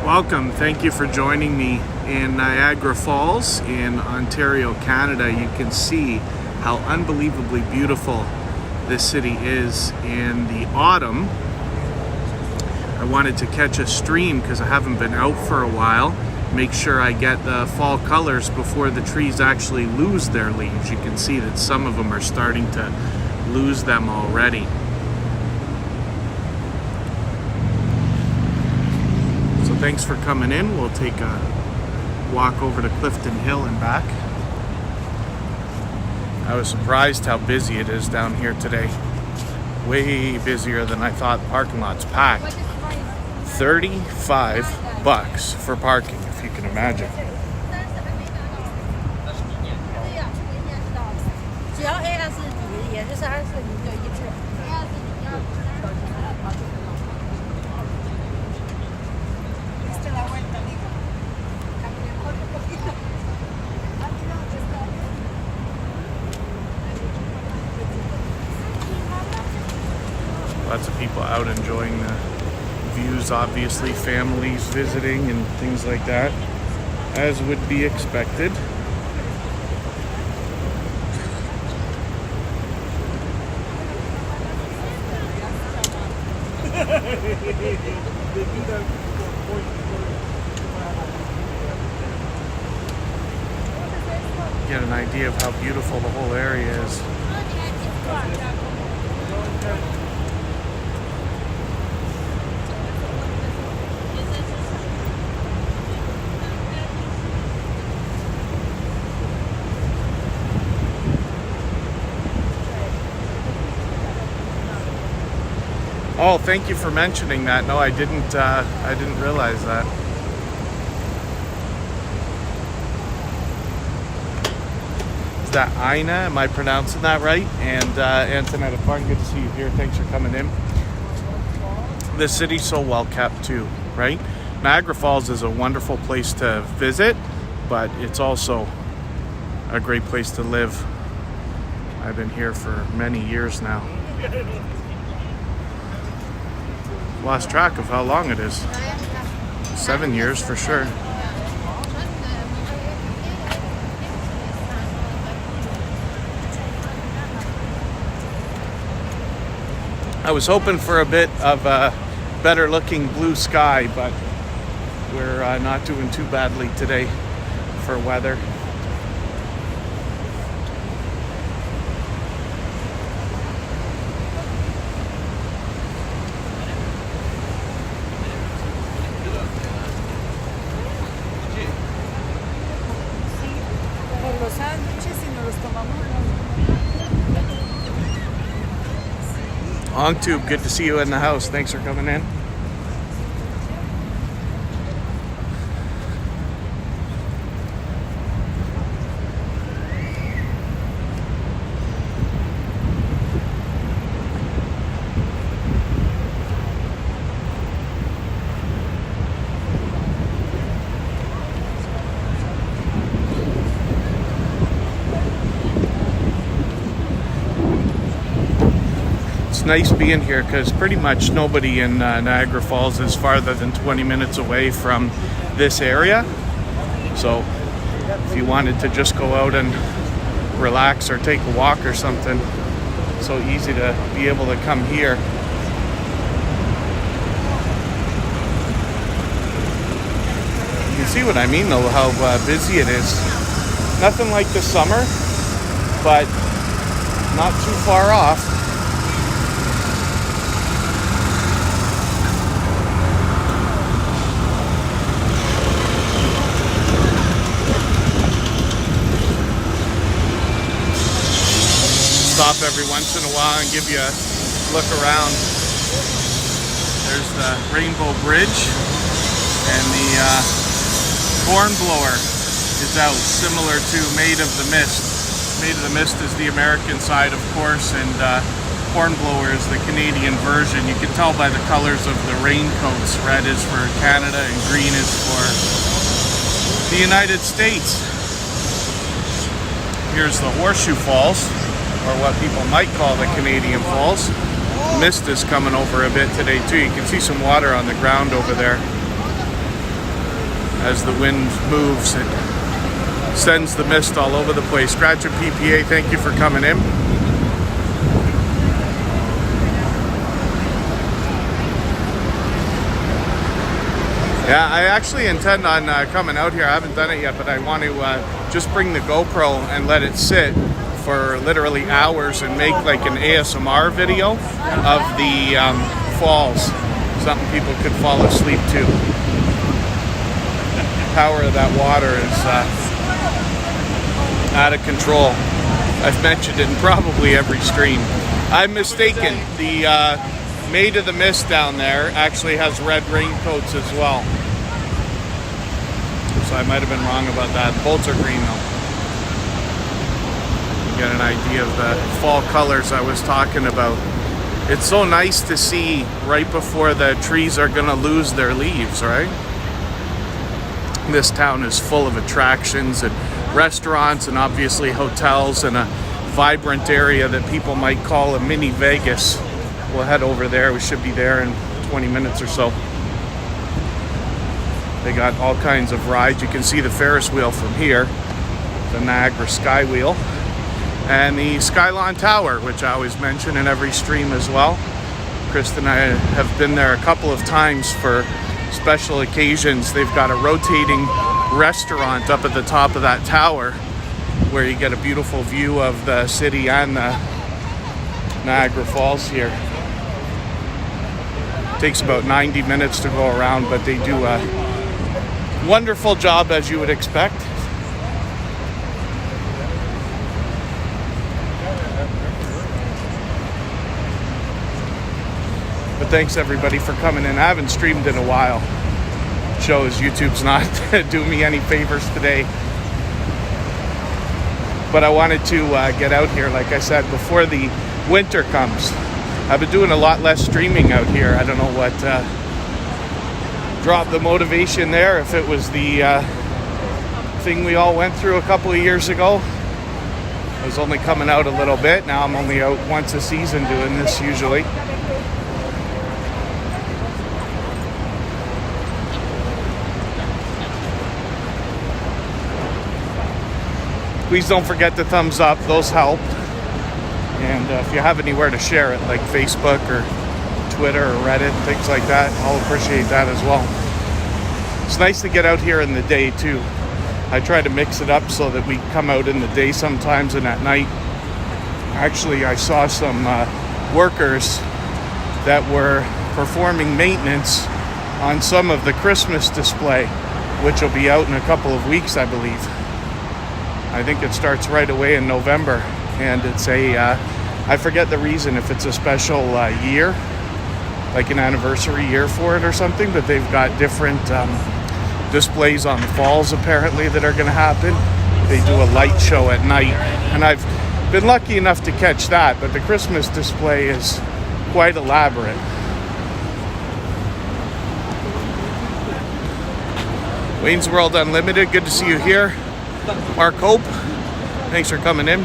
Welcome. Thank you for joining me in Niagara Falls in Ontario, Canada. You can see how unbelievably beautiful this city is in the autumn. I wanted to catch a stream because I haven't been out for a while. Make sure I get the fall colors before the trees actually lose their leaves. You can see that some of them are starting to lose them already. So thanks for coming in. We'll take a walk over to Clifton Hill and back. I was surprised how busy it is down here today. Way busier than I thought. The parking lot's packed. $35 for parking, if you can imagine. Lots of people out enjoying the views, obviously, families visiting and things like that, as would be expected. Get an idea of how beautiful the whole area is. Oh, thank you for mentioning that. No, I didn't realize that. Is that Ina? Am I pronouncing that right? And Antoinette, fun. Good to see you here. Thanks for coming in. This city's so well kept too, right? Niagara Falls is a wonderful place to visit, but it's also a great place to live. I've been here for many years now. Lost track of how long it is. 7 years for sure. I was hoping for a bit of a better looking blue sky, but we're not doing too badly today for weather. LongTube, good to see you in the house. Thanks for coming in. Nice being here because pretty much nobody in Niagara Falls is farther than 20 minutes away from this area. So if you wanted to just go out and relax or take a walk or something, so easy to be able to come here. You can see what I mean though, how busy it is. Nothing like the summer, but not too far off. Stop every once in a while and give you a look around. There's the Rainbow Bridge, and the horn blower is out, similar to Maid of the Mist. Maid of the Mist is the American side, of course, and horn blower is the Canadian version. You can tell by the colors of the raincoats. Red is for Canada and green is for the United States. Here's the Horseshoe Falls, or what people might call the Canadian Falls. Mist is coming over a bit today too. You can see some water on the ground over there. As the wind moves, it sends the mist all over the place. Scratch and PPA, thank you for coming in. Yeah, I actually intend on coming out here. I haven't done it yet, but I want to just bring the GoPro and let it sit for literally hours and make like an ASMR video of the falls. Something people could fall asleep to. The power of that water is out of control. I've mentioned it in probably every stream. I'm mistaken. The Maid of the Mist down there actually has red raincoats as well. So I might have been wrong about that. The bolts are green though. You get an idea of the fall colors I was talking about. It's so nice to see right before the trees are gonna lose their leaves, right? This town is full of attractions and restaurants and obviously hotels and a vibrant area that people might call a mini Vegas. We'll head over there. We should be there in 20 minutes or so. They got all kinds of rides. You can see the Ferris wheel from here, the Niagara Sky Wheel, and the Skylon Tower, which I always mention in every stream as well. Chris and I have been there a couple of times for special occasions. They've got a rotating restaurant up at the top of that tower where you get a beautiful view of the city and the Niagara Falls here. It takes about 90 minutes to go around, but they do a wonderful job, as you would expect. But thanks everybody for coming in. I haven't streamed in a while. Shows YouTube's not doing me any favors today. But I wanted to get out here, like I said, before the winter comes. I've been doing a lot less streaming out here. I don't know what dropped the motivation there, if it was the thing we all went through a couple of years ago. I was only coming out a little bit. Now I'm only out once a season doing this usually. Please don't forget the thumbs up, those help. And if you have anywhere to share it, like Facebook or Twitter or Reddit, things like that, I'll appreciate that as well. It's nice to get out here in the day too. I try to mix it up so that we come out in the day sometimes and at night. Actually, I saw some workers that were performing maintenance on some of the Christmas display, which will be out in a couple of weeks, I believe. I think it starts right away in November, and it's I forget the reason, if it's a special year, like an anniversary year for it or something, but they've got different displays on the falls apparently that are going to happen. They do a light show at night, and I've been lucky enough to catch that, but the Christmas display is quite elaborate. Wayne's World Unlimited, good to see you here. Mark Hope, thanks for coming in.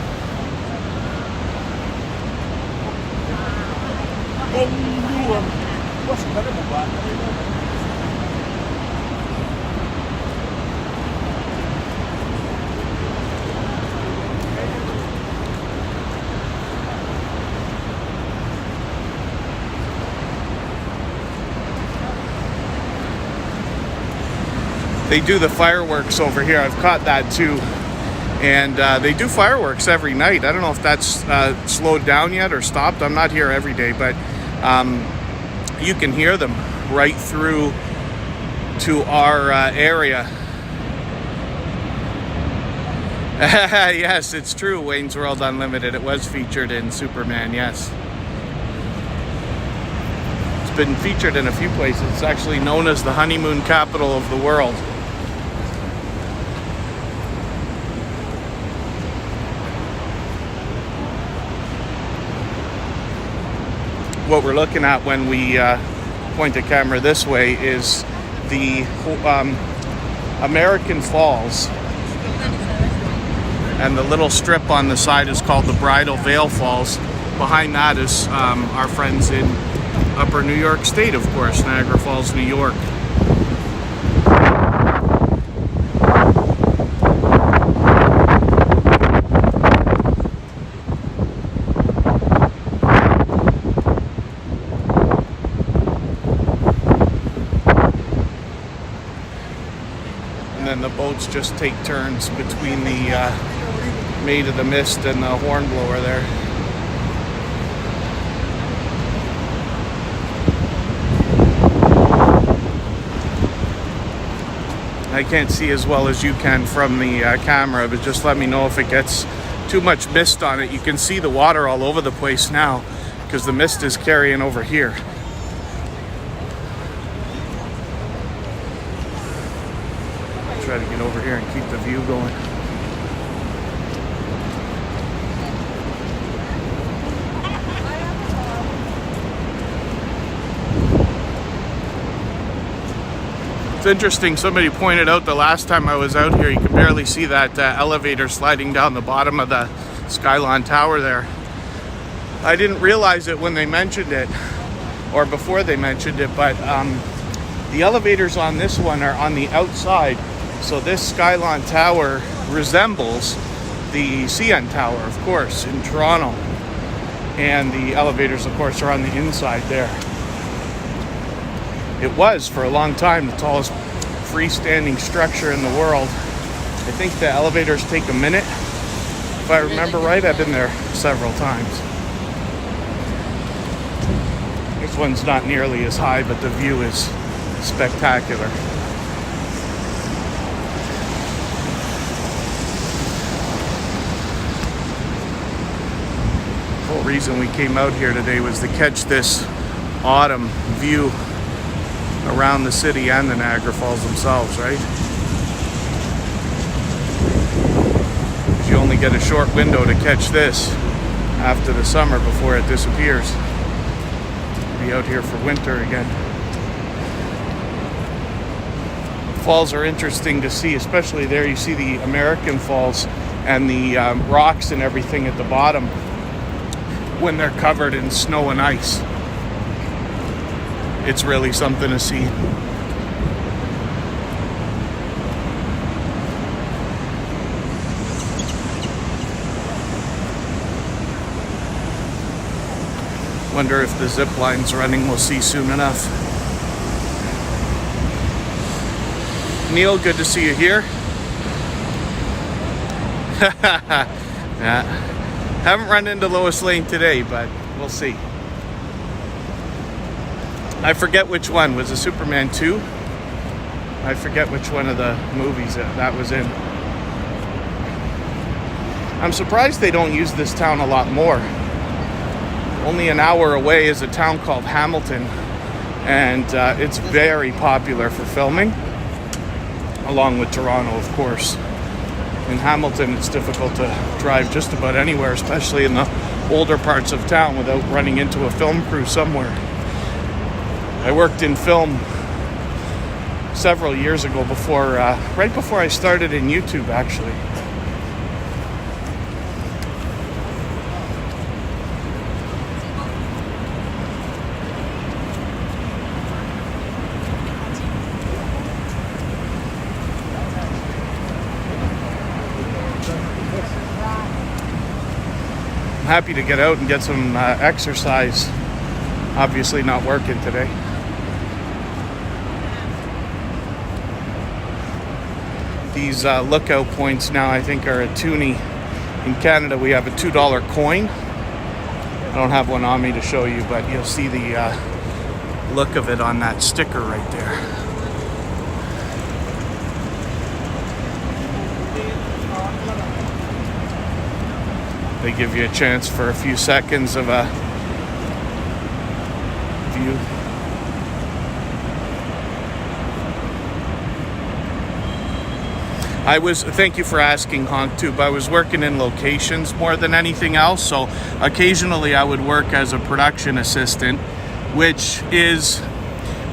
They do the fireworks over here. I've caught that too. And they do fireworks every night. I don't know if that's slowed down yet or stopped. I'm not here every day, but you can hear them right through to our area. Yes, it's true. Wayne's World Unlimited. It was featured in Superman, yes. It's been featured in a few places. It's actually known as the honeymoon capital of the world. What we're looking at when we point the camera this way is the American Falls, and the little strip on the side is called the Bridal Veil Falls. Behind that is our friends in Upper New York State, of course, Niagara Falls, New York. and then the boats just take turns between the Maid of the Mist and the Hornblower there. I can't see as well as you can from the camera, but just let me know if it gets too much mist on it. You can see the water all over the place now because the mist is carrying over here. Try to get over here and keep the view going. It's interesting, somebody pointed out the last time I was out here, you can barely see that elevator sliding down the bottom of the Skylon Tower there. I didn't realize it when they mentioned it, or before they mentioned it, but the elevators on this one are on the outside. So this Skylon Tower resembles the CN Tower, of course, in Toronto. And the elevators, of course, are on the inside there. It was, for a long time, the tallest freestanding structure in the world. I think the elevators take a minute. If I remember right, I've been there several times. This one's not nearly as high, but the view is spectacular. The whole reason we came out here today was to catch this autumn view around the city and the Niagara Falls themselves, right? Because you only get a short window to catch this after the summer before it disappears. We'll be out here for winter again. Falls are interesting to see, especially there you see the American Falls and the rocks and everything at the bottom when they're covered in snow and ice. It's really something to see. Wonder if the zip line's running. We'll see soon enough. Neil, good to see you here. Yeah. Haven't run into Lois Lane today, but we'll see. I forget which one. Was it Superman 2? I forget which one of the movies that was in. I'm surprised they don't use this town a lot more. Only an hour away is a town called Hamilton, and it's very popular for filming, along with Toronto, of course. In Hamilton, it's difficult to drive just about anywhere, especially in the older parts of town, without running into a film crew somewhere. I worked in film several years ago, right before I started in YouTube, actually. I'm happy to get out and get some exercise. Obviously not working today. These lookout points now, I think, are a toonie. In Canada, we have a $2 coin. I don't have one on me to show you, but you'll see the look of it on that sticker right there. They give you a chance for a few seconds of a view. Thank you for asking, HonkTube. I was working in locations more than anything else, so occasionally I would work as a production assistant, which is,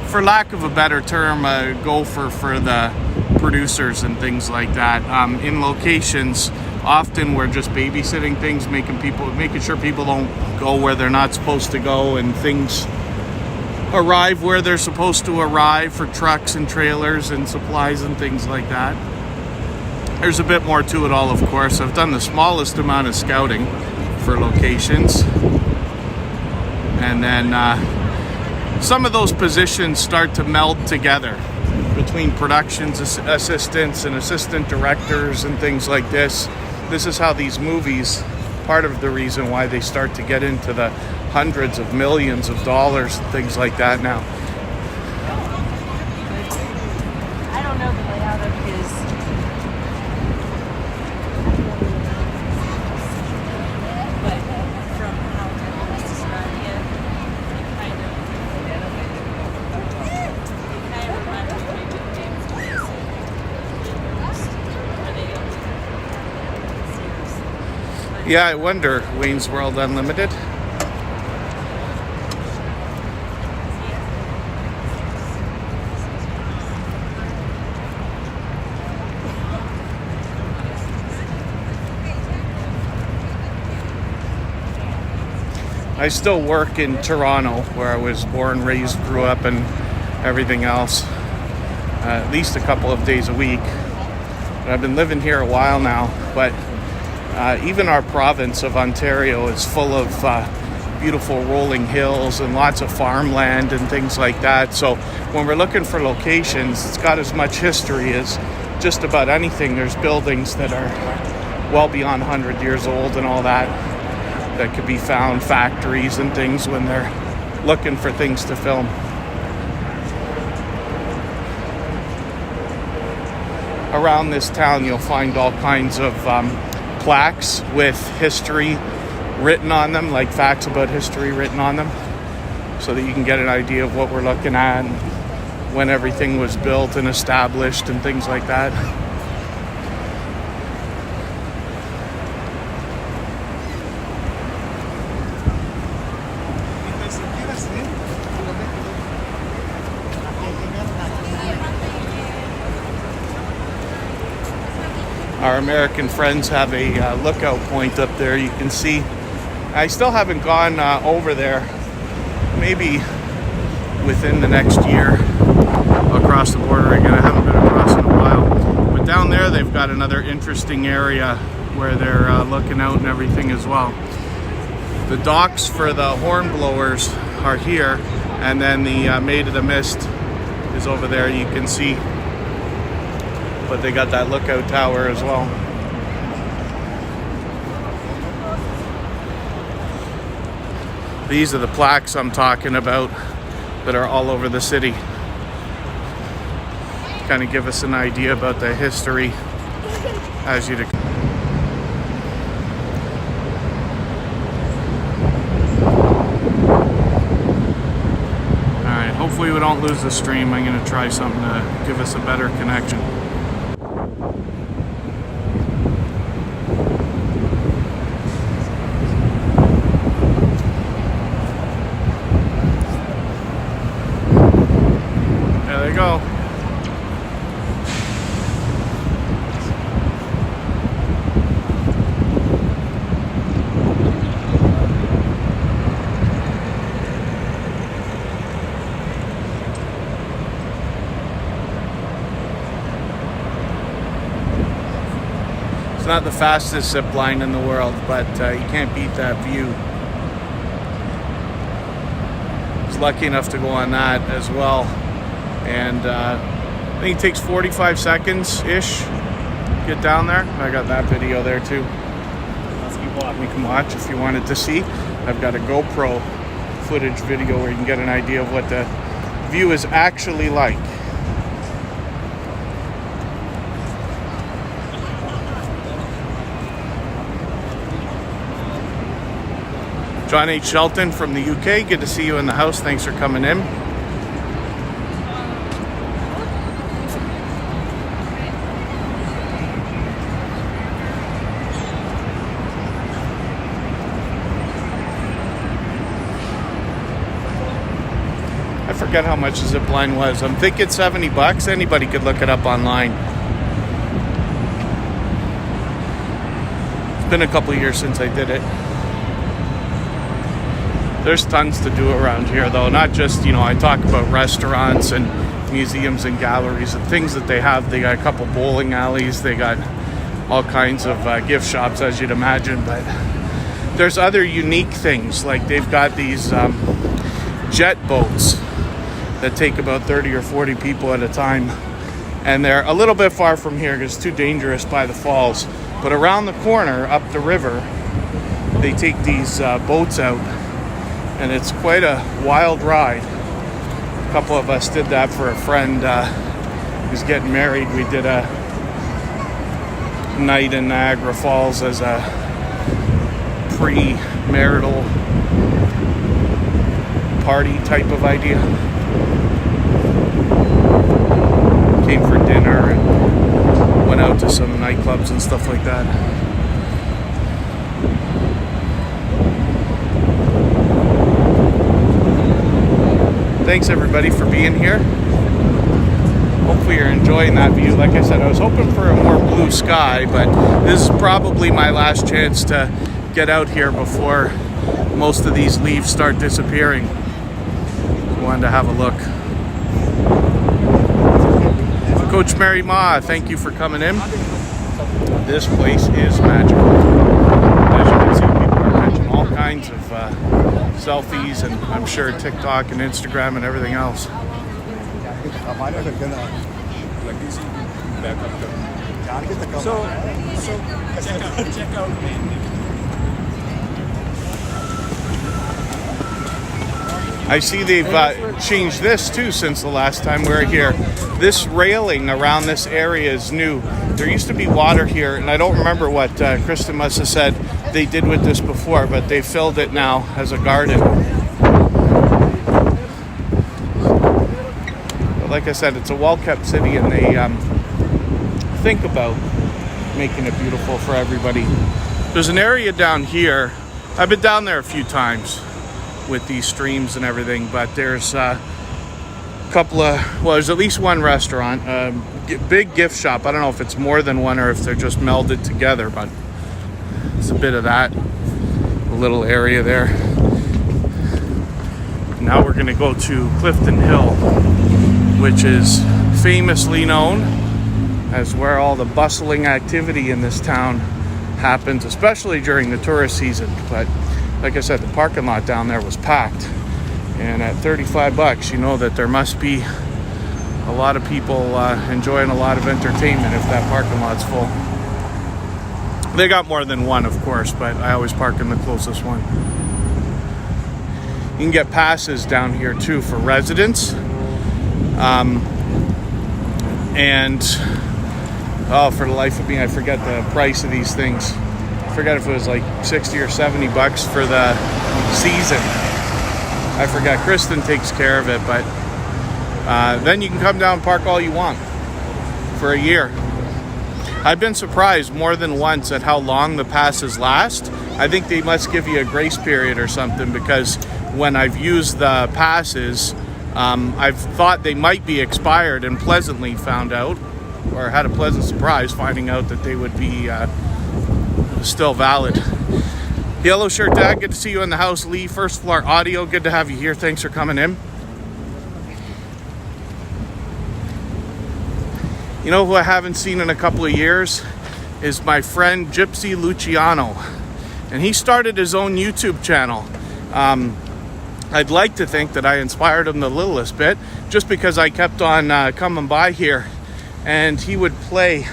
for lack of a better term, a gopher for the producers and things like that. In locations, often we're just babysitting things, making sure people don't go where they're not supposed to go, and things arrive where they're supposed to arrive for trucks and trailers and supplies and things like that. There's a bit more to it all, of course. I've done the smallest amount of scouting for locations. And then some of those positions start to meld together. between productions assistants and assistant directors and things like this. This is how these movies, part of the reason why they start to get into the hundreds of millions of dollars and things like that now. I don't know the layout of his. But from how it's described, it kind of reminded me maybe of James Bond. Yeah, I wonder, Wayne's World Unlimited. I still work in Toronto, where I was born, raised, grew up, and everything else, at least a couple of days a week. But I've been living here a while now, but even our province of Ontario is full of beautiful rolling hills and lots of farmland and things like that. So when we're looking for locations, it's got as much history as just about anything. There's buildings that are well beyond 100 years old and all that could be found, factories and things, when they're looking for things to film. Around this town, you'll find all kinds of plaques with history written on them, like facts about history written on them, so that you can get an idea of what we're looking at and when everything was built and established and things like that. Our American friends have a lookout point up there, you can see. I still haven't gone over there, maybe within the next year, across the border again. I haven't been across in a while. But down there they've got another interesting area where they're looking out and everything as well. The docks for the horn blowers are here, and then the Maid of the Mist is over there, you can see. But they got that lookout tower as well. These are the plaques I'm talking about that are all over the city. Kind of give us an idea about the history as you'd expect. Alright, hopefully we don't lose the stream. I'm going to try something to give us a better connection. Go. It's not the fastest zip line in the world, but you can't beat that view. I was lucky enough to go on that as well. And I think it takes 45 seconds-ish to get down there. I got that video there too. You can watch if you wanted to see. I've got a GoPro footage video where you can get an idea of what the view is actually like. John H. Shelton from the UK, good to see you in the house. Thanks for coming in. I forget how much the zip line was. I'm thinking $70. Anybody could look it up online. It's been a couple years since I did it. There's tons to do around here though, not just, I talk about restaurants and museums and galleries and things that they have. They got a couple bowling alleys, they got all kinds of gift shops, as you'd imagine, but there's other unique things, like they've got these jet boats that take about 30 or 40 people at a time. And they're a little bit far from here because it's too dangerous by the falls. But around the corner, up the river, they take these boats out. And it's quite a wild ride. A couple of us did that for a friend who's getting married. We did a night in Niagara Falls as a pre-marital party type of idea. Came for dinner and went out to some nightclubs and stuff like that. Thanks everybody for being here. Hopefully you're enjoying that view. Like I said, I was hoping for a more blue sky, but this is probably my last chance to get out here before most of these leaves start disappearing. I wanted to have a look. Coach Mary Ma, thank you for coming in. This place is magical. As you can see, people are catching all kinds of selfies, and I'm sure TikTok and Instagram and everything else. So check out. I see they've changed this too since the last time we were here. This railing around this area is new. There used to be water here, and I don't remember what Kristen must have said they did with this before, but they filled it now as a garden. But like I said, it's a well-kept city, and they think about making it beautiful for everybody. There's an area down here. I've been down there a few times with these streams and everything, but there's a couple of, well, there's at least one restaurant, big gift shop. I don't know if it's more than one or if they're just melded together, but it's a bit of that, a little area there. Now we're gonna go to Clifton Hill, which is famously known as where all the bustling activity in this town happens, especially during the tourist season. But like I said, the parking lot down there was packed, and at $35, you know that there must be a lot of people enjoying a lot of entertainment if that parking lot's full. They got more than one, of course, but I always park in the closest one. You can get passes down here too for residents, and for the life of me, I forget the price of these things. I forgot if it was like 60 or 70 bucks for the season. I forgot. Kristen takes care of it, but then you can come down and park all you want for a year. I've been surprised more than once at how long the passes last. I think they must give you a grace period or something, because when I've used the passes, I've thought they might be expired and pleasantly found out, or had a pleasant surprise finding out that they would be still valid. Yellow Shirt Dad, good to see you in the house. Lee, First Floor Audio, good to have you here. Thanks for coming in. You know who I haven't seen in a couple of years is my friend Gypsy Luciano, and he started his own YouTube channel. I'd like to think that I inspired him the littlest bit, just because I kept on coming by here, and he would play,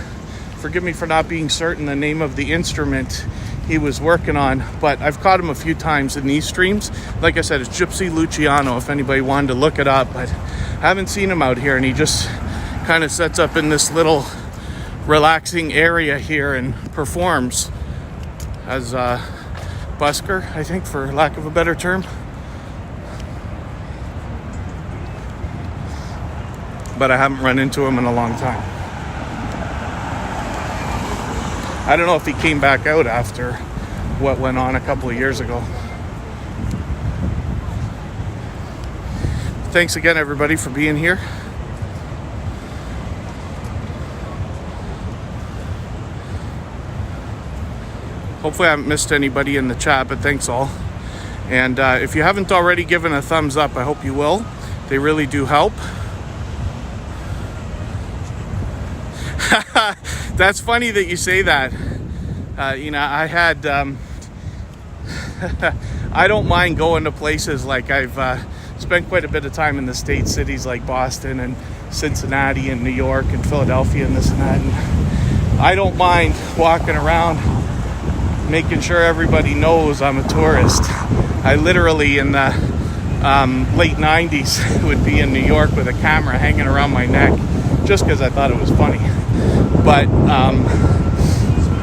forgive me for not being certain the name of the instrument he was working on, but I've caught him a few times in these streams. Like I said, it's Gypsy Luciano if anybody wanted to look it up, but I haven't seen him out here, and he just kind of sets up in this little relaxing area here and performs as a busker, I think, for lack of a better term. But I haven't run into him in a long time. I don't know if he came back out after what went on a couple of years ago. Thanks again, everybody, for being here. Hopefully I haven't missed anybody in the chat, but thanks all. And if you haven't already given a thumbs up, I hope you will. They really do help. That's funny that you say that. I had I don't mind going to places like it's spent quite a bit of time in the States, cities like Boston and Cincinnati and New York and Philadelphia and this and that. And I don't mind walking around making sure everybody knows I'm a tourist. I literally, in the late 90s, would be in New York with a camera hanging around my neck just because I thought it was funny. But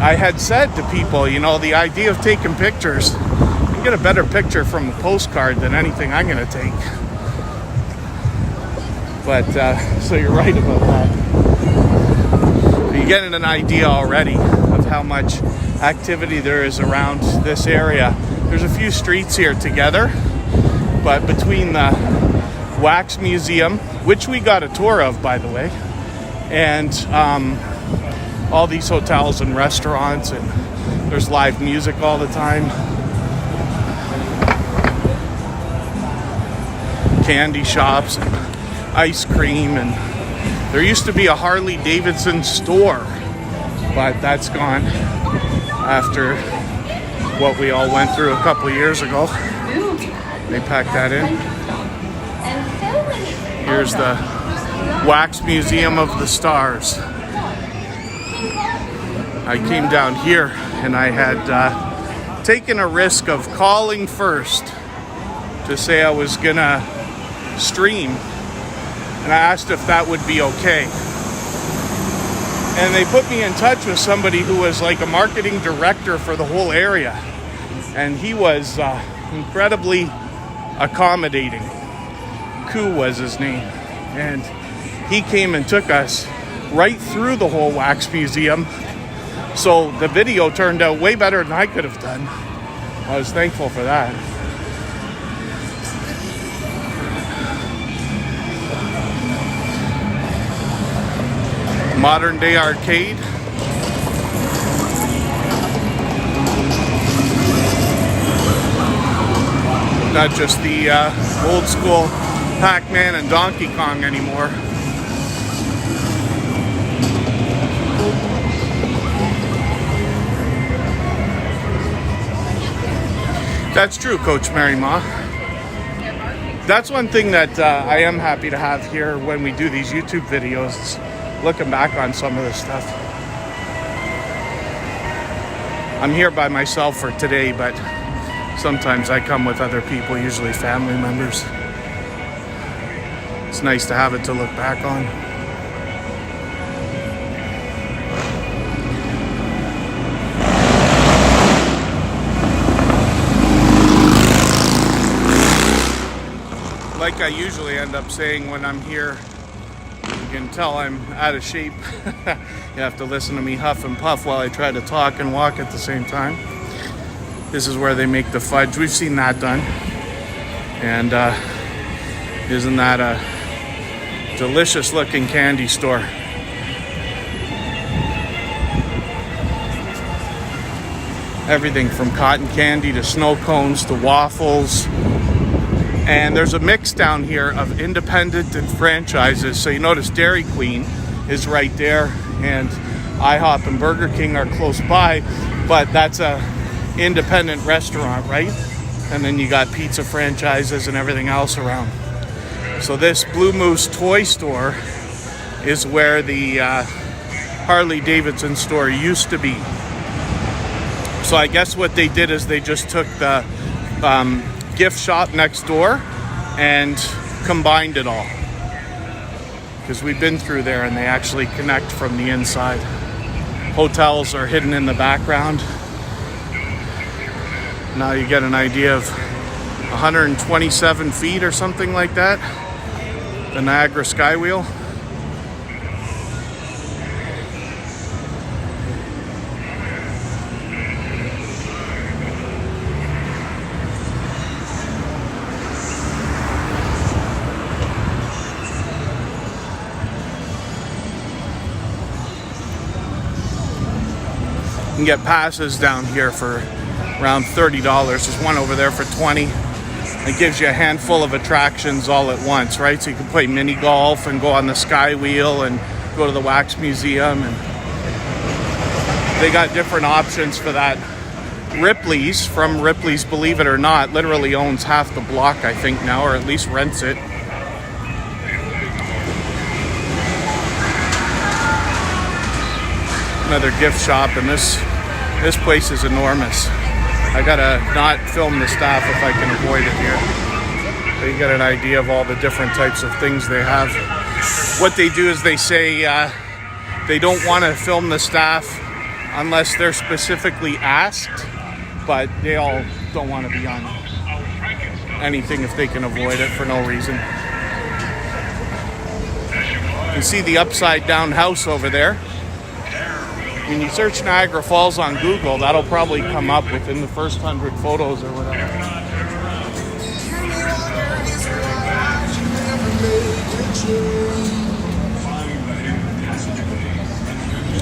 I had said to people, you know, the idea of taking pictures, you get a better picture from a postcard than anything I'm going to take. But, so you're right about that. You're getting an idea already of how much activity there is around this area. There's a few streets here together, but between the Wax Museum, which we got a tour of, by the way, and all these hotels and restaurants, and there's live music all the time. Candy shops and ice cream, and there used to be a Harley Davidson store, but that's gone after what we all went through a couple of years ago. They packed that in. Here's the Wax Museum of the Stars. I came down here and I had taken a risk of calling first to say I was gonna stream, and I asked if that would be okay. And they put me in touch with somebody who was like a marketing director for the whole area, and he was incredibly accommodating. Ku was his name, and he came and took us right through the whole Wax Museum. So the video turned out way better than I could have done. I was thankful for that. Modern day arcade. Not just the old school Pac-Man and Donkey Kong anymore. That's true, Coach Mary Ma. That's one thing that I am happy to have here when we do these YouTube videos, looking back on some of this stuff. I'm here by myself for today, but sometimes I come with other people, usually family members. It's nice to have it to look back on. Like I usually end up saying when I'm here, you can tell I'm out of shape. You have to listen to me huff and puff while I try to talk and walk at the same time. This is where they make the fudge. We've seen that done. And isn't that a delicious looking candy store? Everything from cotton candy to snow cones to waffles. And there's a mix down here of independent and franchises. So you notice Dairy Queen is right there, and IHOP and Burger King are close by, but that's a independent restaurant, right? And then you got pizza franchises and everything else around. So this Blue Moose toy store is where the Harley Davidson store used to be. So I guess what they did is they just took the gift shop next door and combined it all, because we've been through there and they actually connect from the inside. Hotels are hidden in the background. Now you get an idea of 127 feet or something like that, the Niagara Skywheel. You can get passes down here for around $30. There's one over there for $20. It gives you a handful of attractions all at once, right? So you can play mini golf and go on the Skywheel and go to the Wax Museum. And they got different options for that. Ripley's, from Ripley's, believe it or not, literally owns half the block, I think now, or at least rents it. Another gift shop, and this place is enormous. I gotta not film the staff if I can avoid it here. But you get an idea of all the different types of things they have. What they do is they say they don't want to film the staff unless they're specifically asked, but they all don't want to be on anything if they can avoid it for no reason. You can see the upside down house over there. When you search Niagara Falls on Google, that'll probably come up within the first 100 photos or whatever.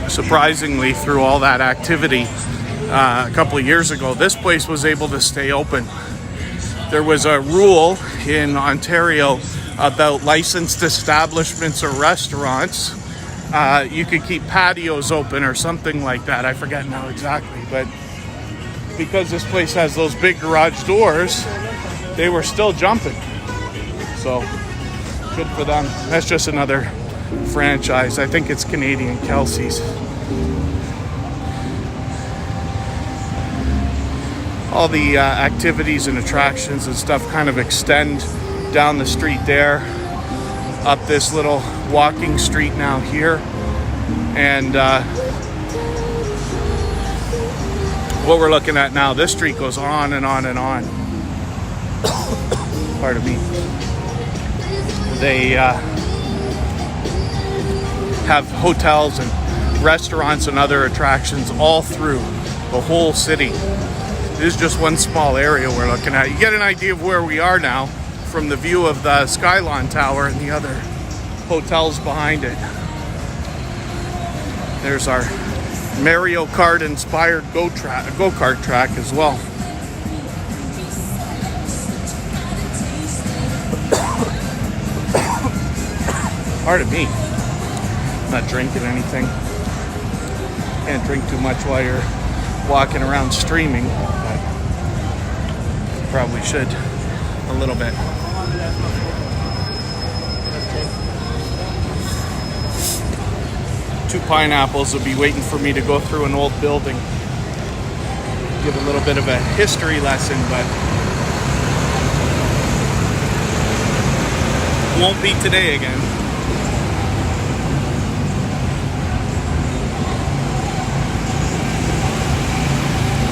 Surprisingly, through all that activity a couple of years ago, this place was able to stay open. There was a rule in Ontario about licensed establishments or restaurants. You could keep patios open or something like that. I forget now exactly, but because this place has those big garage doors, they were still jumping. So good for them. That's just another franchise. I think it's Canadian, Kelsey's. All the activities and attractions and stuff kind of extend down the street there, up this little walking street now here, and what we're looking at now, this street goes on and on and on. Pardon me. They have hotels and restaurants and other attractions all through the whole city. This is just one small area we're looking at. You get an idea of where we are now from the view of the Skylon Tower and the other hotels behind it. There's our Mario Kart inspired go-kart track as well. Pardon me. I'm not drinking anything. Can't drink too much while you're walking around streaming, but probably should a little bit. Two pineapples will be waiting for me to go through an old building. Give a little bit of a history lesson, but won't be today again.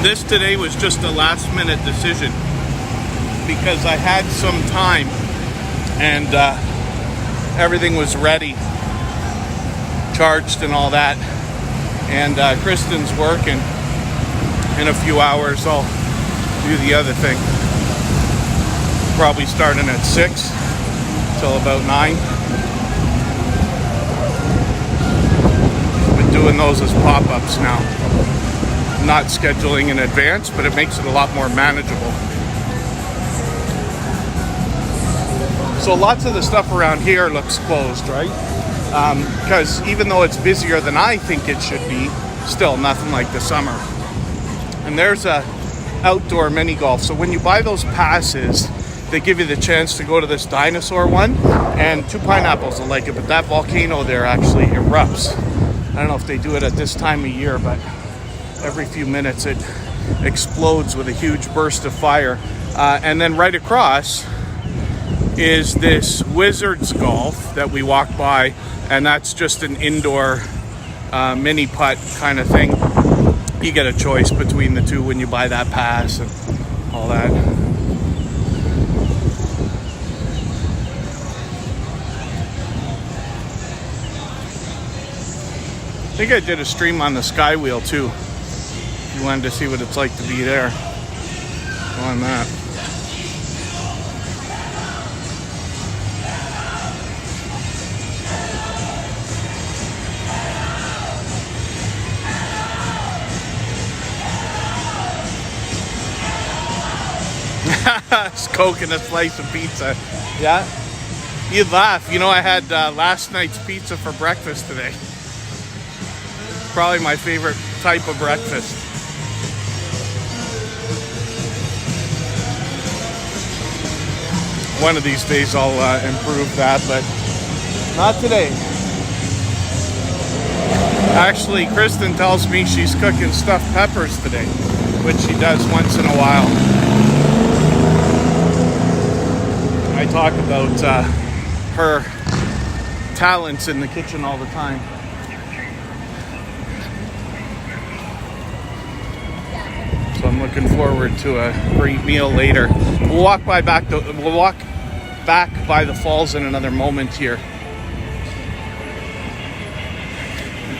This today was just a last minute decision because I had some time and everything was ready, charged and all that, and Kristen's working. In a few hours I'll do the other thing, probably starting at 6 till about 9. Been doing those as pop-ups now, not scheduling in advance, but it makes it a lot more manageable. So lots of the stuff around here looks closed, right? Because even though it's busier than I think it should be, still nothing like the summer. And there's a outdoor mini golf. So when you buy those passes, they give you the chance to go to this dinosaur one, and Two Pineapples will like it, but that volcano there actually erupts. I don't know if they do it at this time of year, but every few minutes it explodes with a huge burst of fire. And then right across is this Wizards Golf that we walk by, and that's just an indoor mini putt kind of thing. You get a choice between the two when you buy that pass and all that. I think I did a stream on the Skywheel too. If you wanted to see what it's like to be there. Go on that. It's Coke and a slice of pizza. Yeah? You'd laugh. You know, I had last night's pizza for breakfast today. Probably my favorite type of breakfast. One of these days I'll improve that, but not today. Actually, Kristen tells me she's cooking stuffed peppers today, which she does once in a while. I talk about her talents in the kitchen all the time. So I'm looking forward to a great meal later. We'll walk back by the falls in another moment here.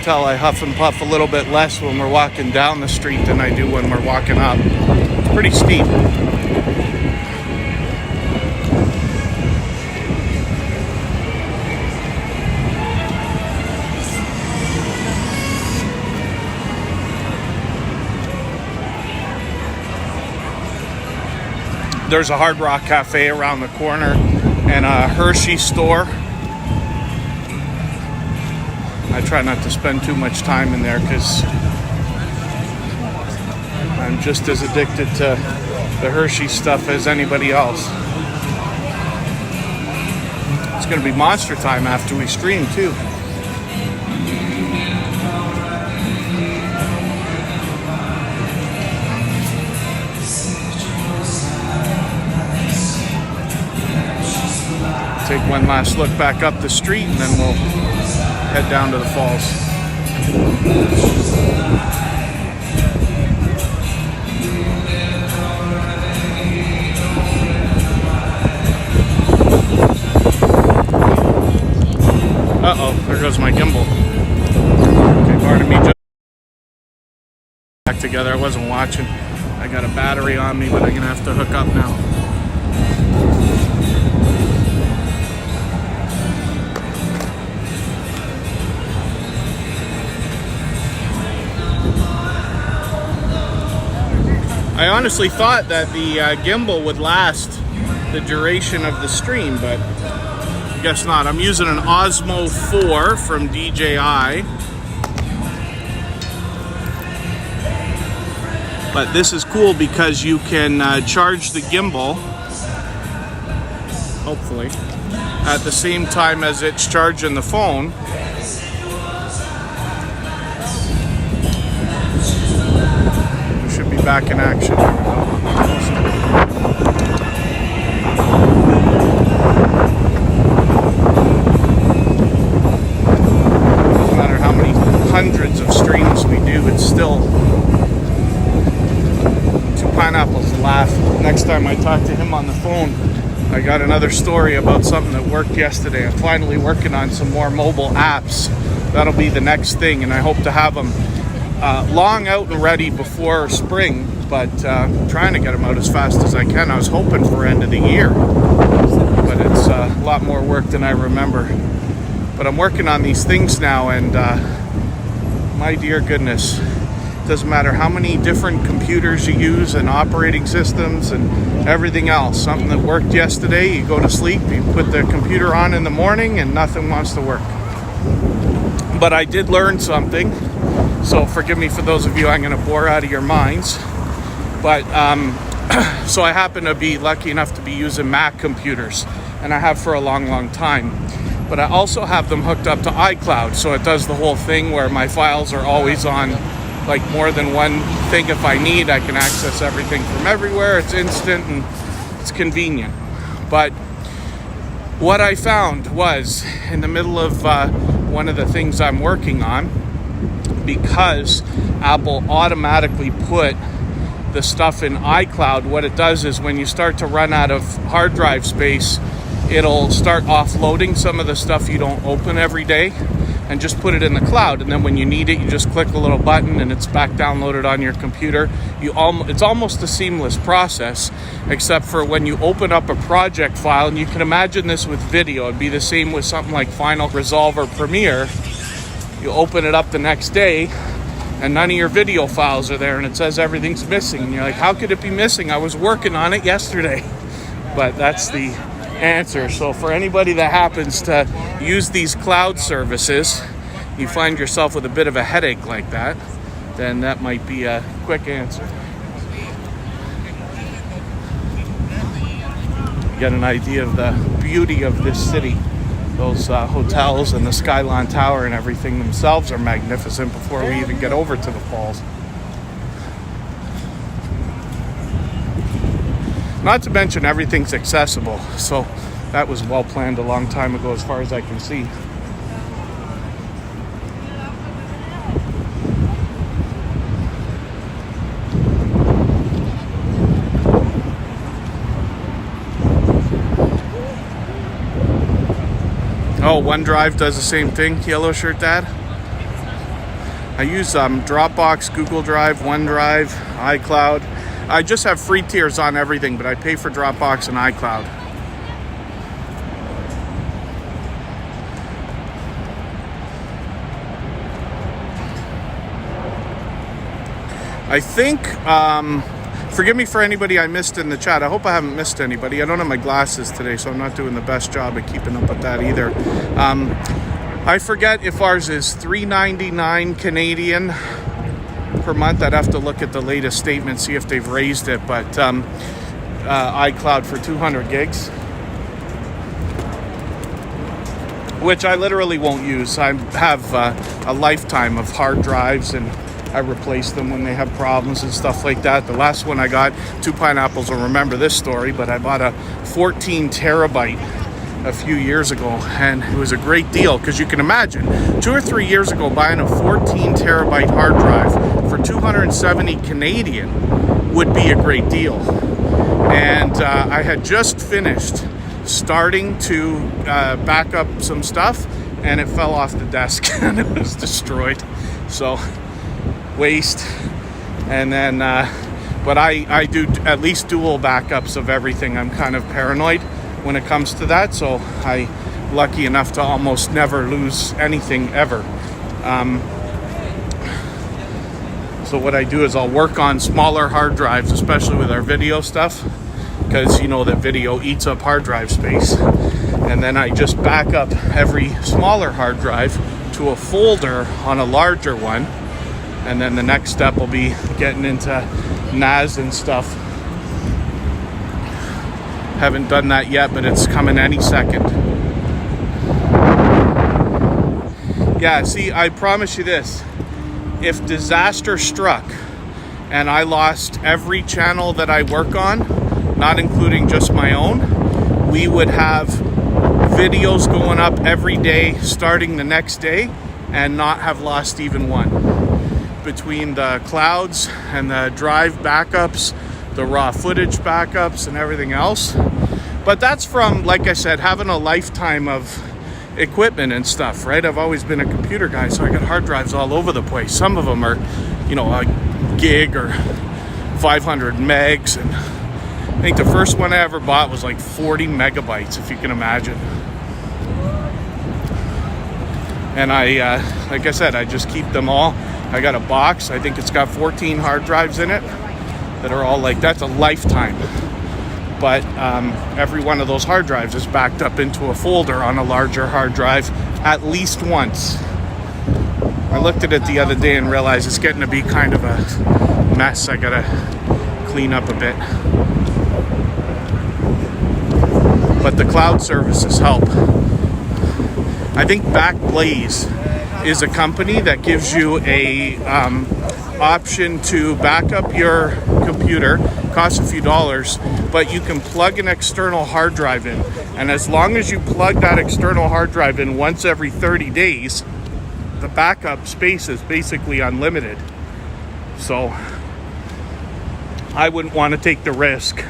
Tell I huff and puff a little bit less when we're walking down the street than I do when we're walking up. It's pretty steep. There's a Hard Rock Cafe around the corner and a Hershey store. I try not to spend too much time in there because I'm just as addicted to the Hershey stuff as anybody else. It's going to be monster time after we stream too. Take one last look back up the street and then we'll head down to the falls. Uh-oh, there goes my gimbal. Okay, pardon me. Just back together. I wasn't watching. I got a battery on me, but I'm gonna have to hook up now. I honestly thought that the gimbal would last the duration of the stream, but I guess not. I'm using an Osmo 4 from DJI. But this is cool because you can charge the gimbal, hopefully, at the same time as it's charging the phone. Back in action. There we go. Doesn't matter how many hundreds of streams we do, it's still Two Pineapples laugh. Next time I talk to him on the phone, I got another story about something that worked yesterday. I'm finally working on some more mobile apps. That'll be the next thing, and I hope to have them long out and ready before spring, but trying to get them out as fast as I can. I was hoping for end of the year, but it's a lot more work than I remember. But I'm working on these things now, and my dear goodness, it doesn't matter how many different computers you use and operating systems and everything else. Something that worked yesterday, you go to sleep, you put the computer on in the morning, and nothing wants to work. But I did learn something. So forgive me for those of you I'm going to bore out of your minds. But so I happen to be lucky enough to be using Mac computers, and I have for a long, long time. But I also have them hooked up to iCloud, so it does the whole thing where my files are always on like more than one thing. If I need, I can access everything from everywhere. It's instant and it's convenient. But what I found was in the middle of one of the things I'm working on, because Apple automatically put the stuff in iCloud, what it does is when you start to run out of hard drive space, it'll start offloading some of the stuff you don't open every day and just put it in the cloud. And then when you need it, you just click a little button and it's back downloaded on your computer. It's almost a seamless process, except for when you open up a project file, and you can imagine this with video. It'd be the same with something like Final Resolve or Premiere. You open it up the next day and none of your video files are there, and it says everything's missing. And you're like, how could it be missing? I was working on it yesterday. But that's the answer. So for anybody that happens to use these cloud services, you find yourself with a bit of a headache like that, then that might be a quick answer. get an idea of the beauty of this city. Those hotels and the Skyline Tower and everything themselves are magnificent before we even get over to the falls. Not to mention everything's accessible, so that was well planned a long time ago as far as I can see. Oh, OneDrive does the same thing, Yellow Shirt Dad. I use Dropbox, Google Drive, OneDrive, iCloud. I just have free tiers on everything, but I pay for Dropbox and iCloud. I think, forgive me for anybody I missed in the chat. I hope I haven't missed anybody. I don't have my glasses today, so I'm not doing the best job at keeping up with that either. I forget if ours is $3.99 Canadian per month. I'd have to look at the latest statement, see if they've raised it, but iCloud for 200 gigs, which I literally won't use. I have a lifetime of hard drives, and I replace them when they have problems and stuff like that. The last one I got, Two Pineapples will remember this story, but I bought a 14 terabyte a few years ago, and it was a great deal, because you can imagine 2 or 3 years ago buying a 14 terabyte hard drive for 270 Canadian would be a great deal. And I had just finished starting to back up some stuff, and it fell off the desk and it was destroyed. So waste. And then but I do at least dual backups of everything. I'm kind of paranoid when it comes to that, so I'm lucky enough to almost never lose anything ever. So what I do is I'll work on smaller hard drives, especially with our video stuff, because you know that video eats up hard drive space. And then I just back up every smaller hard drive to a folder on a larger one. And then the next step will be getting into NAS and stuff. Haven't done that yet, but it's coming any second. Yeah, see, I promise you this. If disaster struck and I lost every channel that I work on, not including just my own, we would have videos going up every day starting the next day and not have lost even one. Between the clouds and the drive backups, the raw footage backups and everything else. But that's from, like I said, having a lifetime of equipment and stuff, right? I've always been a computer guy, so I got hard drives all over the place. Some of them are, you know, a gig or 500 megs, and I think the first one I ever bought was like 40 megabytes, if you can imagine. And I, like I said, I just keep them all. I got a box. I think it's got 14 hard drives in it that are all like, that's a lifetime. But every one of those hard drives is backed up into a folder on a larger hard drive at least once. I looked at it the other day and realized it's getting to be kind of a mess. I gotta clean up a bit. But the cloud services help. I think Backblaze is a company that gives you a option to back up your computer. Costs a few dollars, but you can plug an external hard drive in, and as long as you plug that external hard drive in once every 30 days, the backup space is basically unlimited. So I wouldn't want to take the risk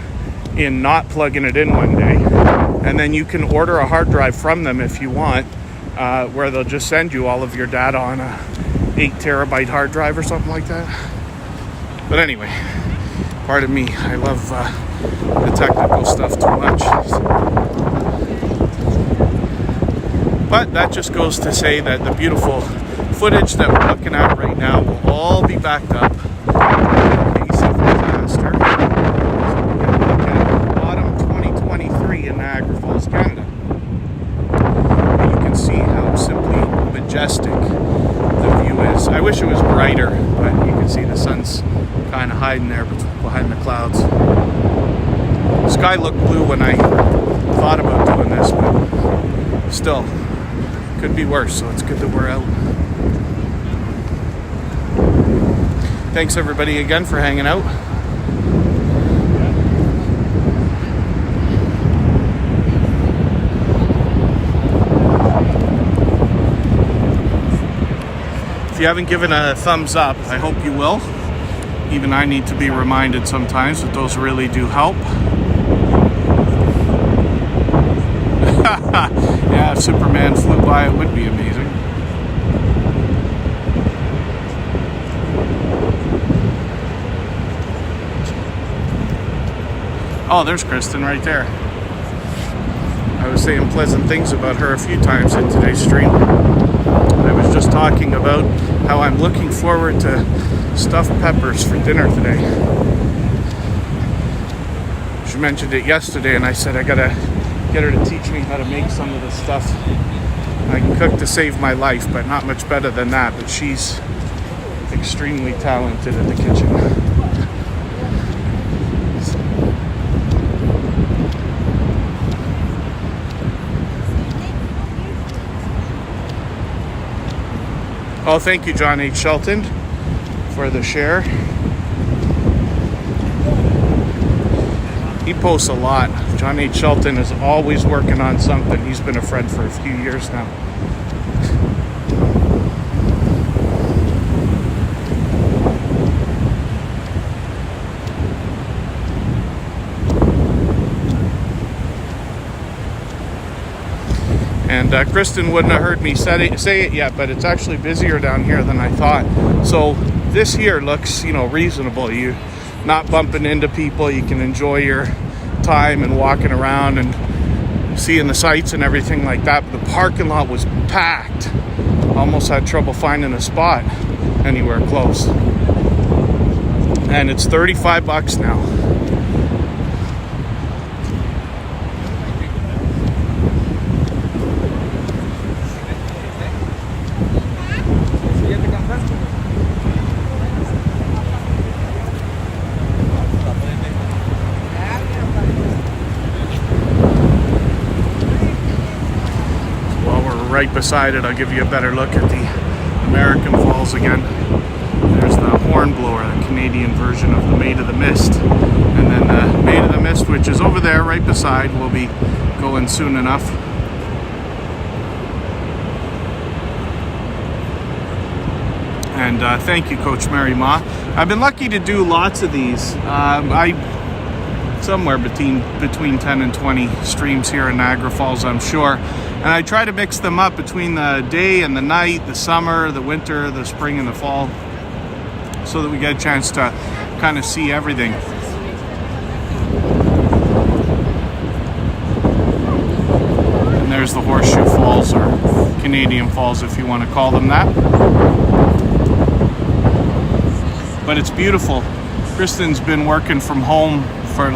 in not plugging it in one day. And then you can order a hard drive from them if you want, where they'll just send you all of your data on a 8 terabyte hard drive or something like that. But anyway, pardon me, I love the technical stuff too much. But that just goes to say that the beautiful footage that we're looking at right now will all be backed up in case of disaster. So we're going to look at autumn 2023 in Niagara Falls, Canada. And you can see how simply majestic the view is. I wish it was brighter, but you can see the sun's kind of hiding there behind the clouds. The sky looked blue when I thought about doing this, but still, could be worse, so it's good that we're out. Thanks everybody again for hanging out. If you haven't given a thumbs up, I hope you will. Even I need to be reminded sometimes that those really do help. Yeah, if Superman flew by, it would be amazing. Oh, there's Kristen right there. I was saying pleasant things about her a few times in today's stream. I was just talking about how I'm looking forward to stuffed peppers for dinner today. She mentioned it yesterday, and I said I gotta get her to teach me how to make some of this stuff. I can cook to save my life, but not much better than that. But she's extremely talented in the kitchen. Oh, thank you, John H. Shelton, for the share. He posts a lot. John H. Shelton is always working on something. He's been a friend for a few years now. And Kristen wouldn't have heard me say it yet, but it's actually busier down here than I thought. So this here looks, reasonable. You're not bumping into people. You can enjoy your time and walking around and seeing the sights and everything like that. But the parking lot was packed. Almost had trouble finding a spot anywhere close. And it's $35 now. Right beside it, I'll give you a better look at the American Falls again. There's the Hornblower, the Canadian version of the Maid of the Mist. And then the Maid of the Mist, which is over there right beside, will be going soon enough. And thank you, Coach Mary Ma. I've been lucky to do lots of these. Somewhere between 10 and 20 streams here in Niagara Falls, I'm sure. And I try to mix them up between the day and the night, the summer, the winter, the spring, and the fall, so that we get a chance to kind of see everything. And there's the Horseshoe Falls, or Canadian Falls if you want to call them that. But it's beautiful. Kristen's been working from home for